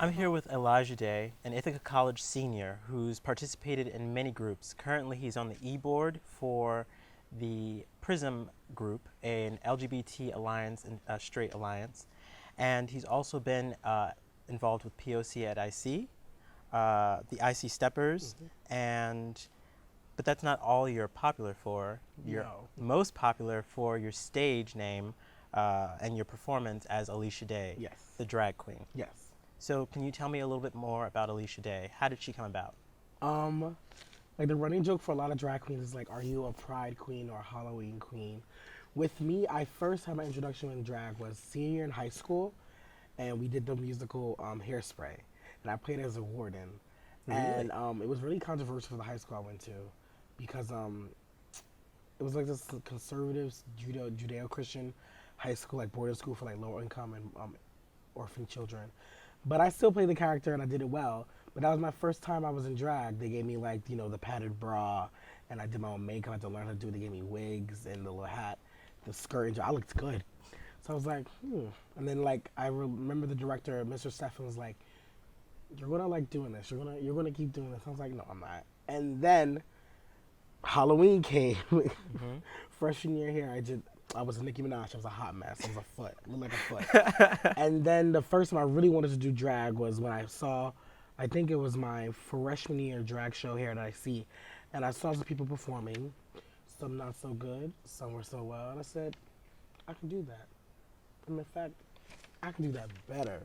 I'm here with Elijahda, an Ithaca College senior who's participated in many groups. Currently, he's on the e-board for the PRISM group, an LGBT alliance and straight alliance, and he's also been involved with POC at IC, the IC Steppers, and but that's not all you're popular for. You're No. most popular for your stage name and your performance as Alicia Day, Yes. the drag queen. Yes. So can you tell me a little bit more about Alicia Day? How did she come about? Like the running joke for a lot of drag queens is like, are you a pride queen or a Halloween queen? With me, I first had my introduction in drag was senior in high school, and we did the musical Hairspray, and I played as a warden. Really? And it was really controversial for the high school I went to, because it was like this conservative Judeo-Christian high school, like boarding school for like lower income and orphan children. But I still played the character and I did it well. But that was my first time I was in drag. They gave me like, the padded bra, and I did my own makeup. I had to learn how to do it. They gave me wigs and the little hat, the skirt, and I looked good. So I was like, And then like I remember the director, Mr. Stefan, was like, "You're gonna like doing this. You're gonna keep doing this." I was like, "No, I'm not." And then Halloween came. Freshman year here, I was a Nicki Minaj. I was a hot mess. I was a foot, looked like a foot. And then the first time I really wanted to do drag was when I saw, I think it was my freshman year drag show here at IC, and I saw some people performing, some not so good, some were so well, and I said, I can do that. And in fact, I can do that better.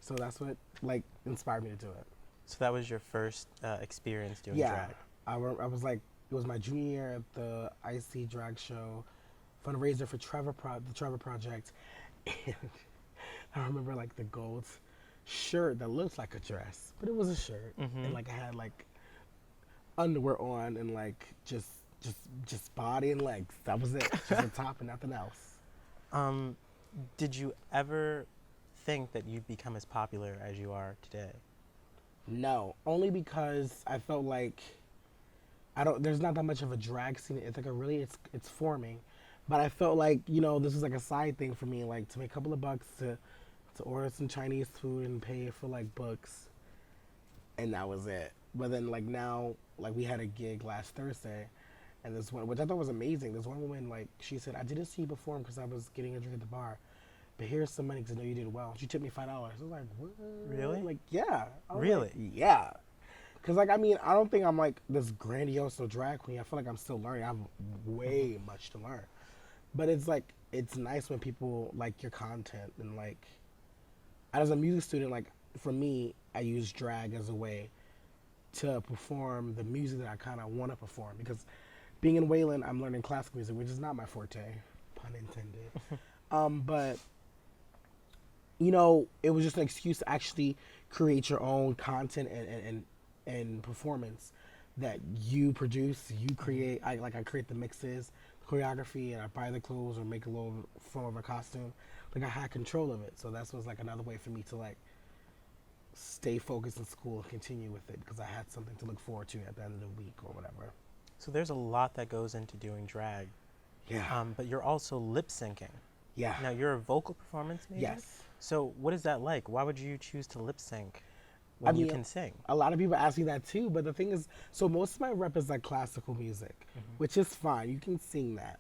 So that's what like inspired me to do it. So that was your first experience doing Yeah, drag. I was like, it was my junior year at the IC drag show, fundraiser for the Trevor Project, and I remember like the gold shirt that looked like a dress, but it was a shirt, and like I had like underwear on and like just body and legs. That was it, just a top and nothing else. Did you ever think that you'd become as popular as you are today? No, only because I felt like there's not that much of a drag scene in Ithaca, really. It's forming. But I felt like, this was like a side thing for me, like to make a couple of bucks to order some Chinese food and pay for like books. And that was it. But then like now, like we had a gig last Thursday, and this one, which I thought was amazing. This one woman, like, she said, "I didn't see you perform because I was getting a drink at the bar, but here's some money because I know you did well." She tipped me $5. I was like, what? Really? Like, yeah. I was Really? like, yeah. Because, like, I mean, I don't think I'm, like, this grandiose drag queen. I feel like I'm still learning. I have way much to learn. But it's, like, it's nice when people like your content. And, like, as a music student, like, for me, I use drag as a way to perform the music that I kind of want to perform. Because being in Wayland, I'm learning classical music, which is not my forte, pun intended. But, it was just an excuse to actually create your own content and performance that you produce, you create. I create the mixes, choreography, and I buy the clothes or make a little form of a costume. Like I had control of it, so that was like another way for me to like stay focused in school and continue with it because I had something to look forward to at the end of the week or whatever. So there's a lot that goes into doing drag. Yeah. But you're also lip syncing. Yeah. Now you're a vocal performance major? Yes. So what is that like? Why would you choose to lip sync when you can sing? A lot of people ask me that too, but the thing is, so most of my rep is like classical music, which is fine. You can sing that.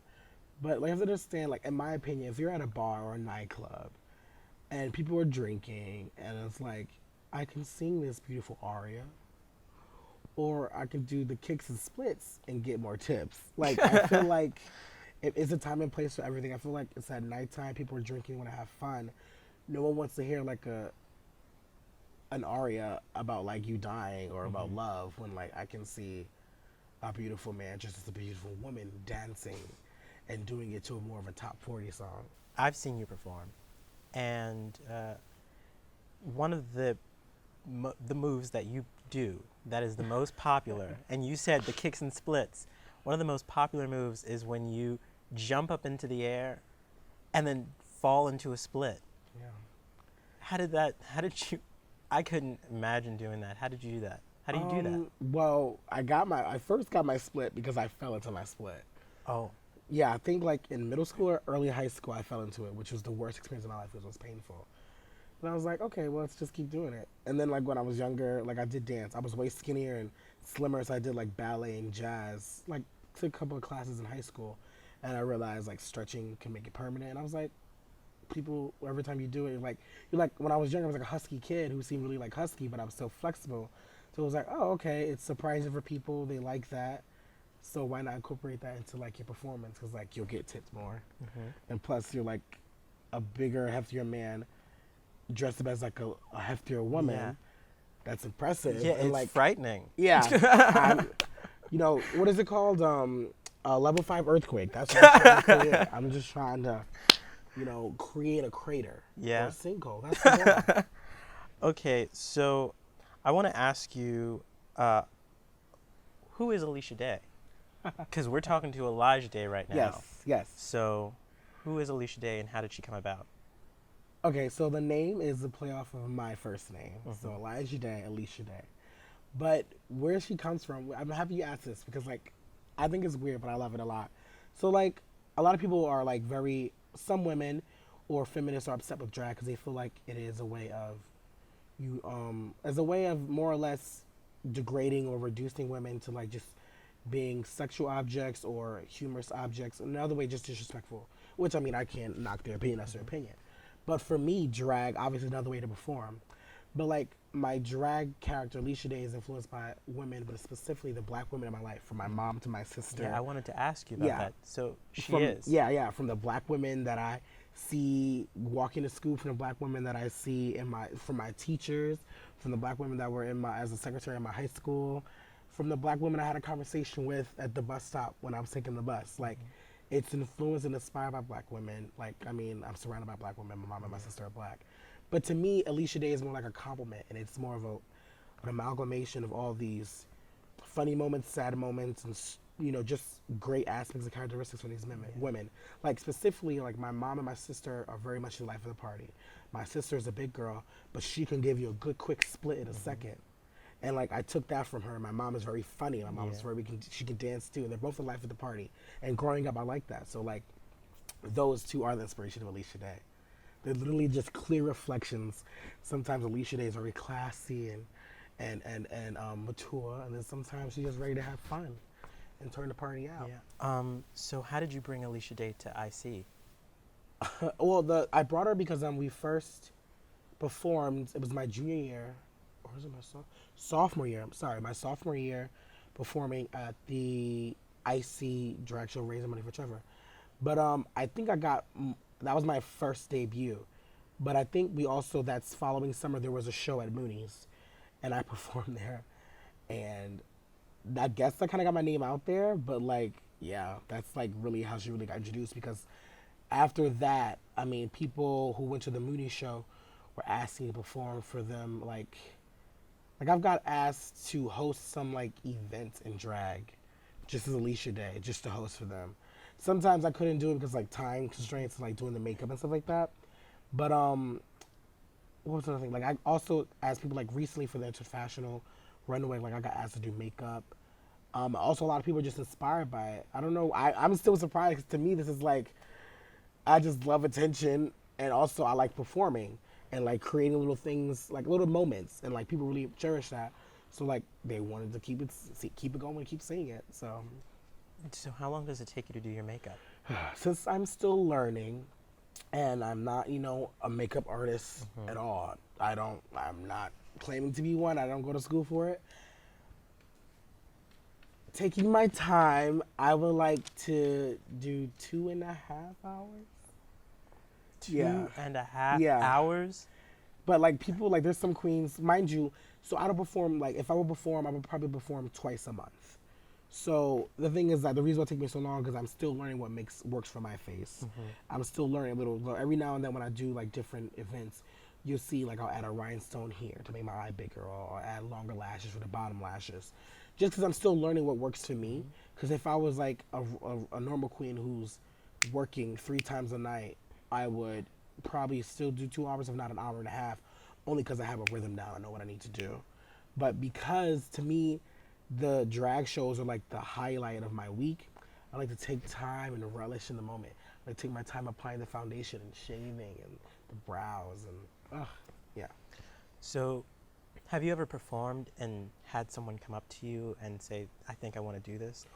But like, you have to understand, like, in my opinion, if you're at a bar or a nightclub and people are drinking and it's like, I can sing this beautiful aria or I can do the kicks and splits and get more tips. Like, I feel like it's a time and place for everything. I feel like it's at nighttime, people are drinking, want to have fun. No one wants to hear like an aria about like you dying or about love when like I can see a beautiful man just as a beautiful woman dancing and doing it to more of a top 40 song. I've seen you perform, and one of the moves that you do that is the most popular, and you said the kicks and splits, one of the most popular moves is when you jump up into the air and then fall into a split. Yeah. How did you, I couldn't imagine doing that. How did you do that? How do you do that? Well, I first got my split because I fell into my split. Oh. Yeah, I think like in middle school or early high school I fell into it, which was the worst experience of my life because it was painful. And I was like, okay, well, let's just keep doing it. And then like when I was younger, like I did dance. I was way skinnier and slimmer, so I did like ballet and jazz. Like took a couple of classes in high school, and I realized like stretching can make it permanent. And I was like, people every time you do it, you're like when I was younger, I was like a husky kid who seemed really like husky, but I was so flexible. So it was like, oh, okay, it's surprising for people. They like that. So why not incorporate that into like your performance? Because like you'll get tits more, and plus you're like a bigger, heftier man dressed up as like a heftier woman. Yeah. That's impressive. Yeah, and it's like, frightening. yeah, what is it called? Level 5 earthquake. That's what I'm trying to create. I'm just trying to, create a crater. Yeah. Or a sinkhole. That's the goal. Okay, so I want to ask you, who is Elijahda? Because we're talking to Elijahda right now. Yes. So, who is Elijahda and how did she come about? Okay, so the name is the play off of my first name. So Elijahda, Alishada. But where she comes from, I'm happy you asked this because like I think it's weird, but I love it a lot. So like a lot of people are like some women or feminists are upset with drag because they feel like it is a way of as a way of more or less degrading or reducing women to like just being sexual objects or humorous objects. Another way, just disrespectful. Which I mean, I can't knock their opinion. That's their opinion. But for me, drag obviously is another way to perform. But like my drag character, Alishada, is influenced by women, but specifically the black women in my life, from my mom to my sister. Yeah, I wanted to ask you about that. So she is. Yeah, from the black women that I see walking to school, from the black women that I see from my teachers, from the black women that were as a secretary in my high school, from the black women I had a conversation with at the bus stop when I was taking the bus. Like, it's influenced and inspired by black women. Like, I mean, I'm surrounded by black women. My mom and my sister are black. But to me, Alisha Day is more like a compliment, and it's more of an amalgamation of all these funny moments, sad moments, and just great aspects and characteristics from these women. Like specifically, like my mom and my sister are very much the life of the party. My sister is a big girl, but she can give you a good, quick split in a second. And like I took that from her. My mom is very funny. My mom is she can dance too. They're both the life of the party. And growing up, I like that. So like, those two are the inspiration of Alisha Day. They're literally just clear reflections. Sometimes Alisha Day is very classy and mature, and then sometimes she's just ready to have fun and turn the party out. Yeah. So how did you bring Elijahda to IC? Well, I brought her because we first performed. It was my junior year, or was it my sophomore year? I'm sorry, my sophomore year, performing at the IC drag show, Raising Money for Trevor. But I think that was my first debut. But I think that's following summer, there was a show at Mooney's, and I performed there, and I guess I kind of got my name out there. But like, yeah, that's like really how she really got introduced, because after that, I mean, people who went to the Mooney show were asking to perform for them. Like I've got asked to host some like events in drag, just as Alisha Day, just to host for them. Sometimes I couldn't do it because like time constraints and like doing the makeup and stuff like that. But what was the other thing? Like I also asked people like recently for the International Runway. Like I got asked to do makeup. Also, a lot of people are just inspired by it. I don't know. I'm still surprised, because to me this is like, I just love attention, and also I like performing and like creating little things, like little moments, and like people really cherish that. So like they wanted to keep it going and keep seeing it. So how long does it take you to do your makeup? Since I'm still learning, and I'm not, a makeup artist at all. I'm not claiming to be one. I don't go to school for it. Taking my time, I would like to do 2.5 hours. 2.5 hours? But like people, like there's some queens, mind you, so I don't perform, like if I would perform, I would probably perform twice a month. So the thing is that the reason why it takes me so long, because I'm still learning what works for my face. I'm still learning a little. Every now and then when I do like different events, you'll see like I'll add a rhinestone here to make my eye bigger, or I'll add longer lashes for the bottom lashes, just because I'm still learning what works for me. Because if I was like a normal queen who's working 3 times a night, I would probably still do 2 hours, if not an hour and a half, only because I have a rhythm now. I know what I need to do. But because to me, the drag shows are like the highlight of my week, I like to take time and relish in the moment. I like to take my time applying the foundation and shaving and the brows and yeah. So, have you ever performed and had someone come up to you and say, "I think I want to do this,"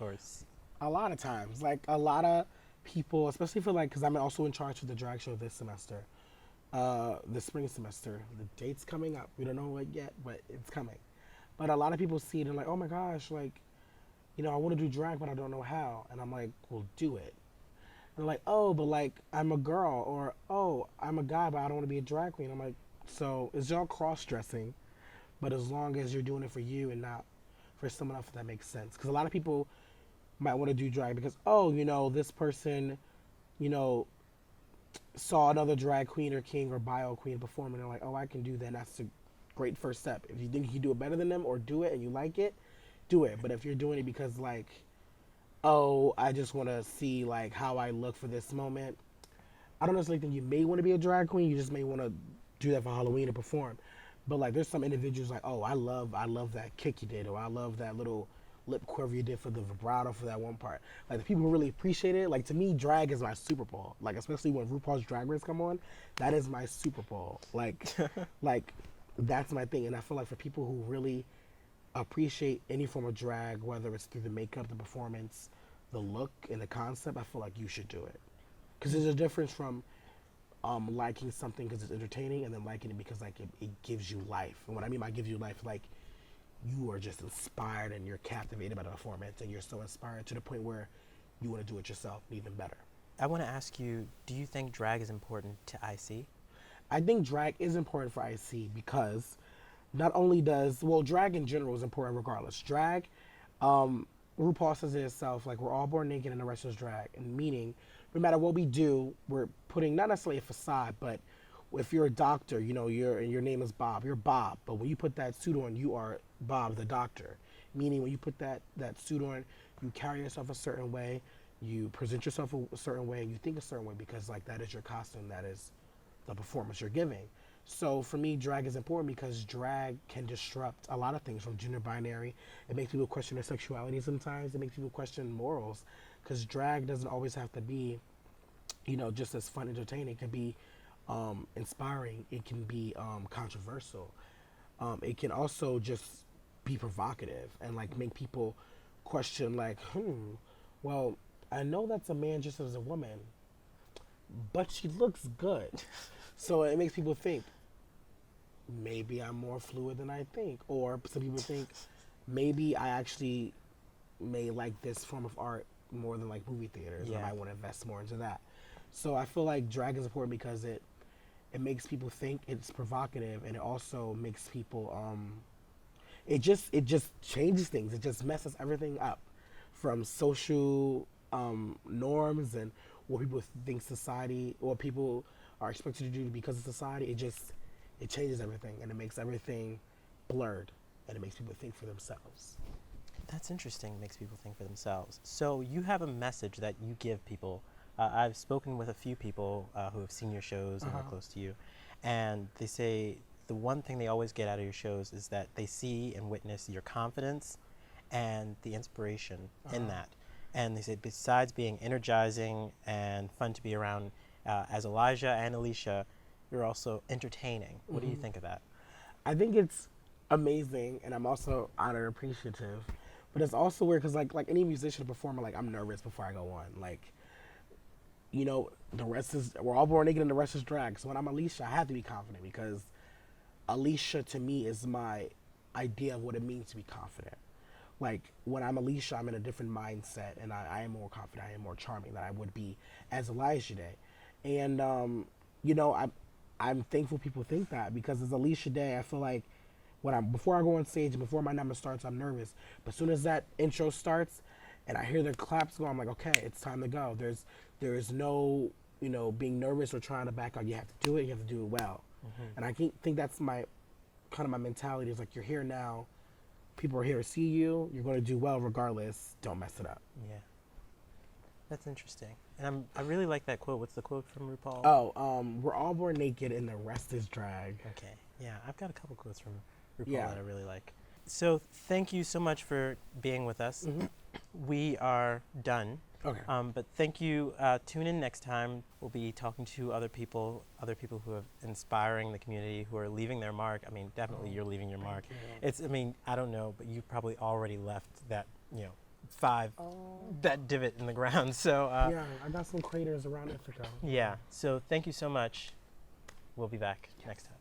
A lot of times, like a lot of people, especially for like, because I'm also in charge of the drag show this semester, the spring semester. The date's coming up. We don't know it yet, but it's coming. But a lot of people see it and like, oh my gosh, like, I want to do drag, but I don't know how. And I'm like, well, do it. And they're like, oh, but like, I'm a girl, or oh, I'm a guy, but I don't want to be a drag queen. I'm like, so it's all cross dressing, but as long as you're doing it for you and not for someone else, if that makes sense. Because a lot of people might want to do drag because, oh, this person, you know, saw another drag queen or king or bio queen perform and they're like, oh, I can do that. And that's a great first step. If you think you can do it better than them or do it and you like it, do it. But if you're doing it because like, oh, I just want to see like how I look for this moment, I don't necessarily think you may want to be a drag queen. You just may want to do that for Halloween and perform. But like, there's some individuals like, oh, I love that kick you did, or I love that little lip quiver you did for the vibrato for that one part. Like the people who really appreciate it. Like to me, drag is my Super Bowl. Like especially when RuPaul's Drag Race come on, that is my Super Bowl. Like, like that's my thing. And I feel like for people who really appreciate any form of drag, whether it's through the makeup, the performance, the look, and the concept, I feel like you should do it. Because there's a difference from liking something because it's entertaining and then liking it because like it gives you life. And what I mean by gives you life, like you are just inspired and you're captivated by the performance and you're so inspired to the point where you want to do it yourself even better. I want to ask you, do you think drag is important to IC? I think drag is important for IC because not only drag in general is important regardless. Drag, RuPaul says it itself, like we're all born naked and the rest is drag. And meaning, no matter what we do, we're putting not necessarily a facade, but if you're a doctor, your name is Bob, you're Bob. But when you put that suit on, you are Bob the doctor. Meaning when you put that suit on, you carry yourself a certain way, you present yourself a certain way, and you think a certain way because like that is your costume, that is the performance you're giving. So for me, drag is important because drag can disrupt a lot of things from gender binary. It makes people question their sexuality sometimes. It makes people question morals because drag doesn't always have to be, just as fun, entertaining. It can be inspiring. It can be controversial. It can also just be provocative and like make people question like, well, I know that's a man just as a woman, but she looks good. So it makes people think, maybe I'm more fluid than I think. Or some people think, maybe I actually may like this form of art more than like movie theaters. Yeah. I might want to invest more into that. So I feel like drag is important because it makes people think, it's provocative, and it also makes people, it just changes things. It just messes everything up from social norms and what people think society, or people are expected to do because of society. It changes everything and it makes everything blurred and it makes people think for themselves. That's interesting, makes people think for themselves. So you have a message that you give people. I've spoken with a few people who have seen your shows and are close to you, and they say the one thing they always get out of your shows is that they see and witness your confidence and the inspiration in that. And they say besides being energizing and fun to be around, as Elijah and Alisha, you're also entertaining. What do you think of that? I think it's amazing, and I'm also honored and appreciative. But it's also weird because like any musician or performer, like I'm nervous before I go on. Like, the rest is, we're all born naked and the rest is drag. So when I'm Alisha, I have to be confident because Alisha to me is my idea of what it means to be confident. Like when I'm Alisha, I'm in a different mindset and I am more confident, I am more charming than I would be as Elijahda. And, I'm thankful people think that because as Alisahda, I feel like before I go on stage and before my number starts, I'm nervous. But as soon as that intro starts and I hear the claps go, I'm like, okay, it's time to go. There is no, being nervous or trying to back out. You have to do it. You have to do it well. And I think that's my mentality is like, you're here now. People are here to see you. You're going to do well regardless. Don't mess it up. Yeah. That's interesting. And I really like that quote. What's the quote from RuPaul? Oh, we're all born naked and the rest is drag. Okay. Yeah, I've got a couple quotes from RuPaul that I really like. So thank you so much for being with us. we are done. Okay. But thank you. Tune in next time. We'll be talking to other people who are inspiring the community, who are leaving their mark. I mean, definitely you're leaving your mark. you. I mean, I don't know, but you've probably already left that, that divot in the ground. So, Yeah, I got some craters around Ithaca. yeah. So thank you so much. We'll be back next time.